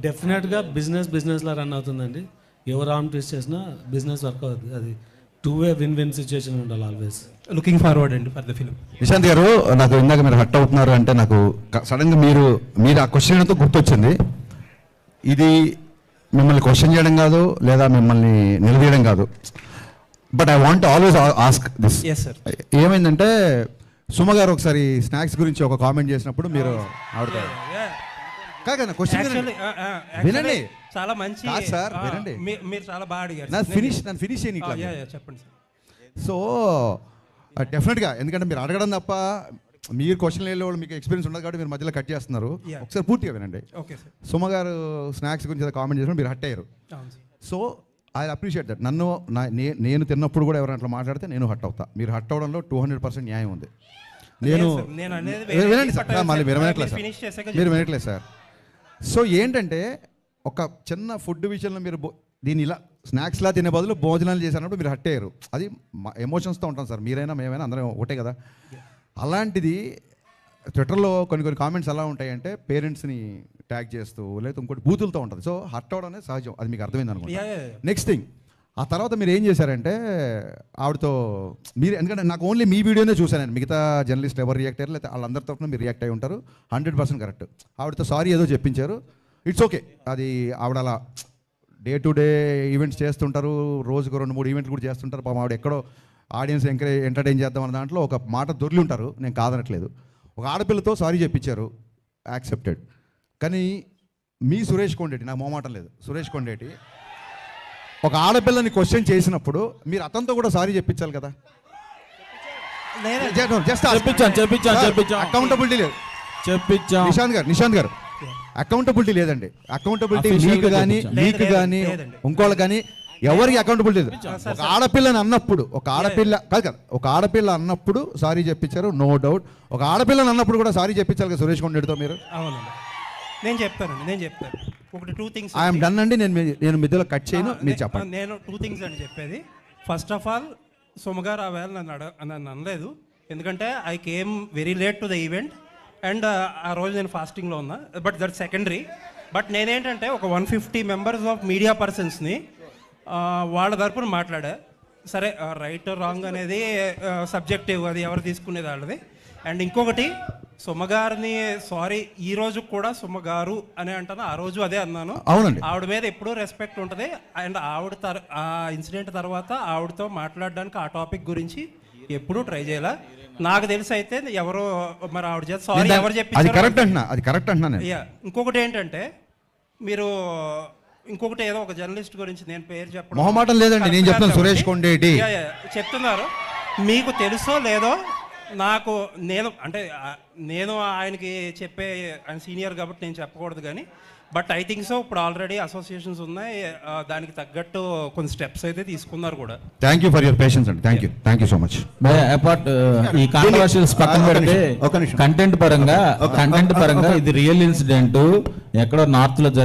డెఫినెట్గా బిజినెస్లా రన్ అవుతుందండి. ఎవరు ఆర్మ్ ట్విస్ట్ చేసినా బిజినెస్ వర్క్ అవుతుంది. అది టూ వే విన్ సిచ్యువేషన్ ఉండాలి ఆల్వేస్. లుకింగ్ ఫార్వర్డ్ అండి ఫర్ ద ఫిలిం. నిశాంత్ గారు, నాకు ఇందాక మీరు హట్ అవుతున్నారు అంటే నాకు సడన్గా మీరు ఆ క్వశ్చన్ అంతా గుర్తొచ్చింది. ఇది మిమ్మల్ని క్వశ్చన్ చేయడం కాదు, లేదా మిమ్మల్ని నిలదీయడం కాదు, but I want always ask this. ఏమైందంటే సుమ గారు ఒకసారి స్నాక్స్ గురించి ఒక కామెంట్ చేసినప్పుడు మీరు ఆడతారు కాదు క్వశ్చన్ వినండి. చాలా మంచి సార్, వినండి. మీరు చాలా బాగా అడిగారు. నన్ను ఫినిష్ చేయని చెప్పండి సార్. సో డెఫినెట్గా, ఎందుకంటే మీరు అడగడం తప్ప మీరు క్వశ్చన్ వెళ్ళేవాళ్ళు మీకు ఎక్స్పీరియన్స్ ఉండదు కాబట్టి మీరు మధ్యలో కట్ చేస్తున్నారు. ఒకసారి పూర్తిగా వినండి. సుమ గారు స్నాక్స్ గురించి కామెంట్ చేసినప్పుడు మీరు హట్ అయ్యారు. So I appreciate that. నేను తిన్నప్పుడు కూడా ఎవరైనా అట్లా మాట్లాడితే నేను హట్ అవుతా. మీరు హట్ అవడంలో 200% న్యాయం ఉంది. వినండి సార్, మళ్ళీ మీరు వినట్లేదు సార్. సో ఏంటంటే ఒక చిన్న ఫుడ్ విషయంలో మీరు దీన్ని ఇలా స్నాక్స్లా తినే బదులు భోజనాలు చేసినప్పుడు మీరు హట్ అయ్యారు. అది ఎమోషన్స్తో ఉంటాం సార్, మీరైనా మేమైనా అందరం ఒకటే కదా. అలాంటిది ట్విట్టర్లో కొన్ని కామెంట్స్ ఎలా ఉంటాయంటే పేరెంట్స్ని ట్యాగ్ చేస్తూ లేదా ఇంకోటి బూతులతో ఉంటుంది. సో హట్ అవడం అనేది సహజం, అది మీకు అర్థమైంది అనుకుంటా. నెక్స్ట్ థింగ్, ఆ తర్వాత మీరు ఏం చేశారంటే ఆవిడతో మీరు, ఎందుకంటే నాకు ఓన్లీ మీ వీడియోనే చూశాను, మిగతా జర్నలిస్ట్ ఎవరు రియాక్ట్ అయ్యారు లేదా వాళ్ళందరి తరఫున మీరు రియాక్ట్ అయ్యి ఉంటారు. 100% కరెక్ట్. ఆవిడతో సారీ ఏదో చెప్పించారు, ఇట్స్ ఓకే. అది ఆవిడ అలా డే టు డే ఈవెంట్స్ చేస్తుంటారు, రోజుకు 2-3 ఈవెంట్లు కూడా చేస్తుంటారు. పాపం ఆవిడ ఎక్కడో ఆడియన్స్ ఎంటర్టైన్ చేద్దాం అన్న దాంట్లో ఒక మాట దొరికి ఉంటారు, నేను కాదనట్లేదు. ఒక ఆడపిల్లతో సారీ చెప్పించారు, యాక్సెప్టెడ్. కానీ మీ సురేష్ కొండేటి, నాకు మొహమాటం లేదు, సురేష్ కొండేటి ఒక ఆడపిల్లని క్వశ్చన్ చేసినప్పుడు మీరు అతనితో కూడా సారీ చెప్పించాలి కదా. అకౌంటబిలిటీ లేదు. నిశాంత్ గారు అకౌంటబిలిటీ లేదండి. అకౌంటబిలిటీ మీకు కానీ ఇంకోళ్ళకి కానీ ఎవరికి అకౌంటబిలిటీ లేదు. ఒక ఆడపిల్లని అన్నప్పుడు ఒక ఆడపిల్ల అన్నప్పుడు సారీ చెప్పించారు, నో డౌట్. ఒక ఆడపిల్లని అన్నప్పుడు కూడా సారీ చెప్పించాలి కదా సురేష్ కొండేటితో మీరు. అవునండి, నేను చెప్తాను. ఒకటి 2 things ఐఎమ్ డన్ అండి. నేను మధ్యలో కట్ చేయను, మీరు చెప్పండి. నేను 2 things అని చెప్పేది. ఫస్ట్ ఆఫ్ ఆల్, సుమగారు ఆ వేళ నన్ను అనలేదు, ఎందుకంటే I came very late to the event and ఆ రోజు నేను ఫాస్టింగ్లో ఉన్నా. But that secondary. బట్ నేనేంటంటే ఒక 150 మెంబర్స్ ఆఫ్ మీడియా పర్సన్స్ని వాళ్ళ తరపున మాట్లాడా. సరే, రైట్ రాంగ్ అనేది సబ్జెక్టివ్, అది ఎవరు తీసుకునేది వాళ్ళది. అండ్ ఇంకొకటి, సుమగారిని సారీ ఈ రోజు కూడా సుమగారు అని అంటాను, ఆ రోజు అదే అన్నాను. అవునండి, ఆవిడ మీద ఎప్పుడూ రెస్పెక్ట్ ఉంటుంది. అండ్ ఆ ఇన్సిడెంట్ తర్వాత ఆవిడతో మాట్లాడడానికి ఆ టాపిక్ గురించి ఎప్పుడూ ట్రై చేయాల. నాకు తెలిసి అయితే ఎవరో మరి ఆవిడ చేత సారీ ఎవరు చెప్పి కరెక్ట్ అంటున్నా. ఇంకొకటి ఏంటంటే, మీరు ఇంకొకటి ఏదో ఒక జర్నలిస్ట్ గురించి నేను పేరు చెప్పడం మొహమాటం లేదండి, నేను చెప్తాను. సురేష్ కొండేటి చెప్తున్నారు, మీకు తెలుసో లేదో నాకు, నేను ఆయనకి చెప్పే, ఆయన సీనియర్ కాబట్టి నేను చెప్పకూడదు కానీ, బట్ ఐ థింక్ సో ఇప్పుడు ఆల్రెడీ అసోసియేషన్స్ ఉన్నాయి, దానికి తగ్గట్టు కొన్ని స్టెప్స్ అయితే తీసుకున్నారు కూడా. Thank you for your patience అండి. Thank you so much. Apart ఈ కాంట్రవర్షియల్స్ పక్కన పెడితే కంటెంట్ పరంగా ఇది రియల్ ఇన్సిడెంట్ ఎక్కడో నార్త్ లో జరిగింది.